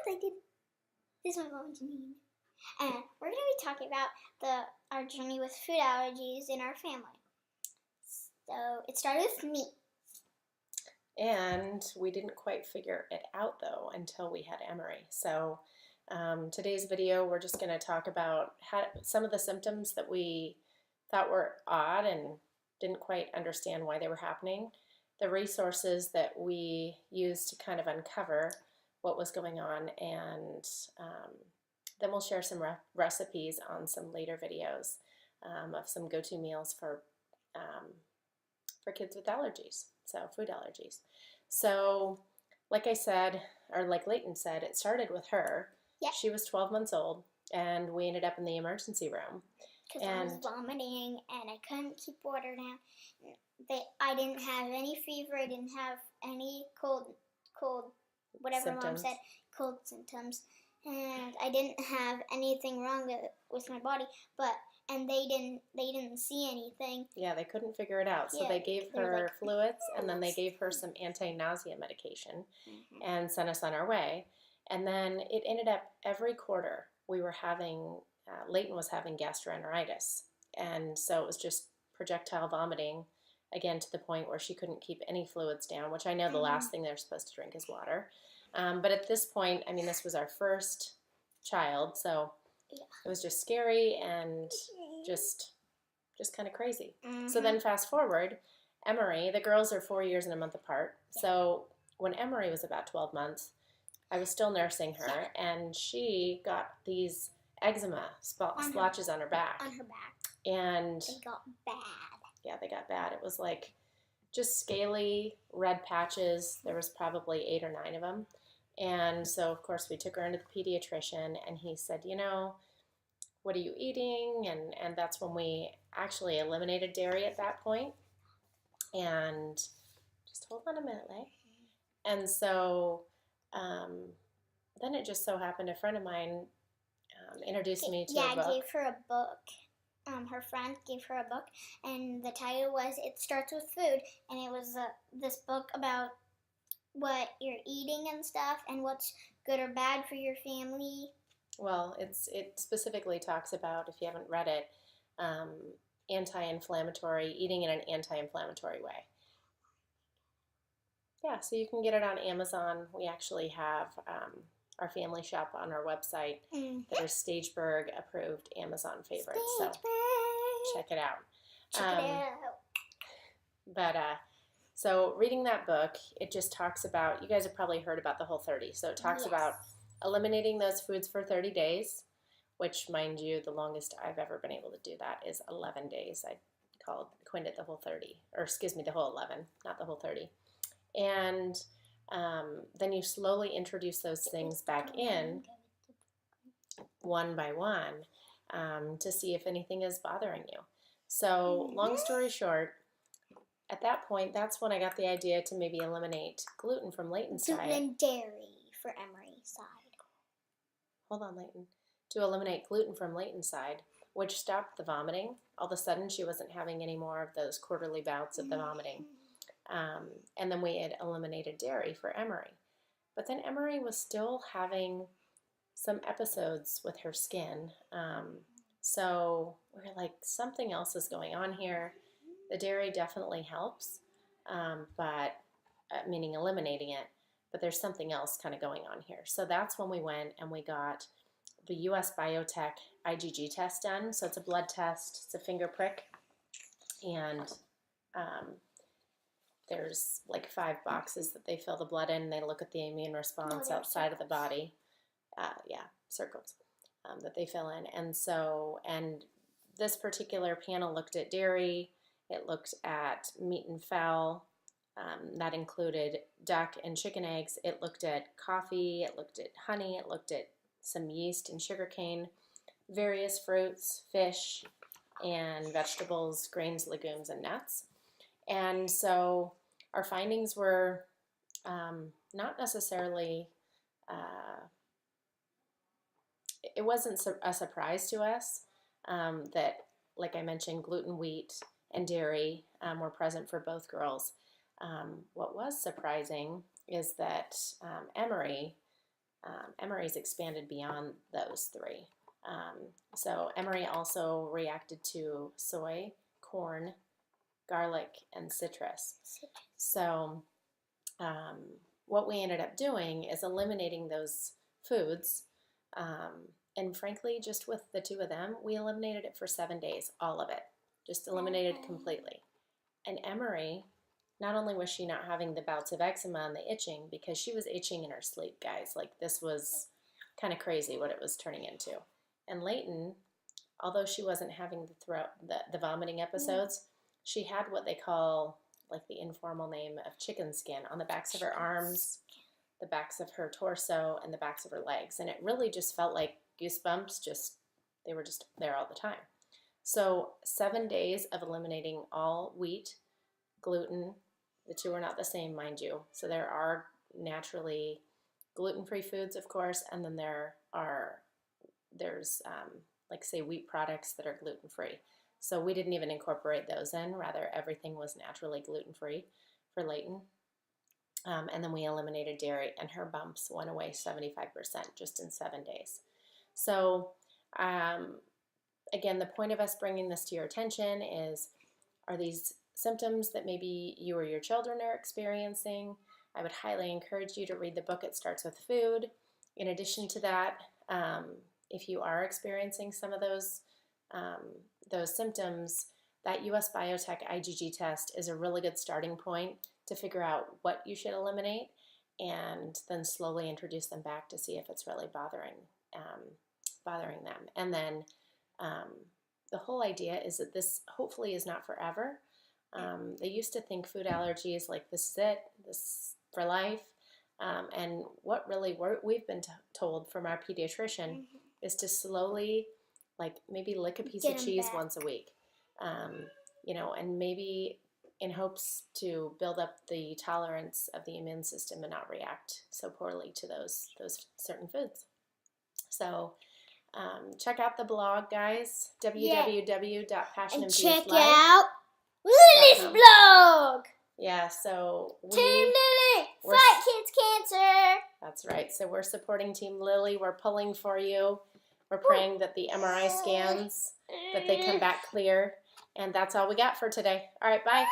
Leighton. This is my mom, Janine. And we're going to be talking about our journey with food allergies in our family. So it started with me. And we didn't quite figure it out, though, until we had Emery. So today's video, we're just going to talk about some of the symptoms that we thought were odd and didn't quite understand why they were happening, the resources that we used to kind of uncover what was going on, and then we'll share some recipes on some later videos of some go-to meals for kids with allergies, so food allergies. So like I said, or like Leighton said, it started with her. Yeah. She was 12 months old, and we ended up in the emergency room. Because I was vomiting, and I couldn't keep water down. I didn't have any fever. I didn't have any cold, whatever symptoms. Mom said, cold symptoms. And I didn't have anything wrong with my body, and they didn't see anything. Yeah, they couldn't figure it out. So they gave her fluids, and then they gave her some anti-nausea medication and sent us on our way. And then it ended up every quarter we were having, Leighton was having gastroenteritis. And so it was just projectile vomiting, again, to the point where she couldn't keep any fluids down, which I know the last thing they're supposed to drink is water. But at this point, I mean, this was our first child, so it was just scary and just kind of crazy. So then fast forward, Emery, the girls are 4 years and a month apart. So when Emery was about 12 months, I was still nursing her, and she got these eczema splotches on her back. On her back. And they got bad. Yeah, they got bad. It was like just scaly red patches. There was probably 8 or 9 of them. And so, of course, we took her into the pediatrician, and he said, you know, what are you eating? And that's when we actually eliminated dairy at that point. And just hold on a minute, Leigh. And so then it just so happened a friend of mine introduced me to a book. Yeah, gave her a book. Her friend gave her a book, and the title was "It Starts with Food," and it was this book about what you're eating and stuff, and what's good or bad for your family. Well, it specifically talks about, if you haven't read it, anti-inflammatory, eating in an anti-inflammatory way. Yeah, so you can get it on Amazon. We actually have our family shop on our website that are Stageburg approved Amazon favorites. So check it out. But so reading that book, it just talks about, you guys have probably heard about the Whole30. So it talks about eliminating those foods for 30 days, which, mind you, the longest I've ever been able to do that is 11 days. I coined it the Whole30, or excuse me, the Whole 11, not the Whole30. And then you slowly introduce those things back in one by one to see if anything is bothering you. So long story short, at that point, that's when I got the idea to maybe eliminate gluten from Leighton's diet. Gluten and dairy for Emery's side. Hold on, Leighton. To eliminate gluten from Leighton's side, which stopped the vomiting. All of a sudden, she wasn't having any more of those quarterly bouts of the vomiting. And then we had eliminated dairy for Emery. But then Emery was still having some episodes with her skin. So we were like, something else is going on here. The dairy definitely helps, but meaning eliminating it. But there's something else kind of going on here. So that's when we went and we got the US Biotech IgG test done. So it's a blood test. It's a finger prick. And there's like 5 boxes that they fill the blood in. And they look at the immune response outside of the body. Circles that they fill in. And this particular panel looked at dairy. It looked at meat and fowl. That included duck and chicken eggs. It looked at coffee. It looked at honey. It looked at some yeast and sugarcane, various fruits, fish, and vegetables, grains, legumes, and nuts. And so our findings were not necessarily, it wasn't a surprise to us that, like I mentioned, gluten, wheat, and dairy were present for both girls. What was surprising is that Emery Emery's expanded beyond those three. So Emery also reacted to soy, corn, garlic, and citrus. So what we ended up doing is eliminating those foods. And frankly, just with the two of them, we eliminated it for 7 days, all of it. Just eliminated it completely. And Emery, not only was she not having the bouts of eczema and the itching, because she was itching in her sleep, guys. Like, this was kind of crazy what it was turning into. And Leighton, although she wasn't having the vomiting episodes, she had what they call, like, the informal name of chicken skin on the backs of her arms, the backs of her torso, and the backs of her legs. And it really just felt like goosebumps. They were just there all the time. So 7 days of eliminating all wheat, gluten. The two are not the same, mind you. So there are naturally gluten-free foods, of course, and then there's like, say, wheat products that are gluten-free. So we didn't even incorporate those in. Rather, everything was naturally gluten-free for Leighton. And then we eliminated dairy, and her bumps went away 75% just in 7 days. So again, the point of us bringing this to your attention is, are these symptoms that maybe you or your children are experiencing? I would highly encourage you to read the book, It Starts With Food. In addition to that, if you are experiencing some of those symptoms, that US Biotech IgG test is a really good starting point to figure out what you should eliminate, and then slowly introduce them back to see if it's really bothering them. And then the whole idea is that this hopefully is not forever. They used to think food allergies, like, this is it, this for life. And what really we've been told from our pediatrician is to slowly, like, maybe lick a piece of cheese once a week, and maybe in hopes to build up the tolerance of the immune system and not react so poorly to those certain foods. So check out the blog, guys, www.passionandpeacelife.com. And check out Lily's blog. Yeah, so Team Lily, fight kids cancer. That's right. So we're supporting Team Lily. We're pulling for you. We're praying that the MRI scans, that they come back clear. And that's all we got for today. All right, bye.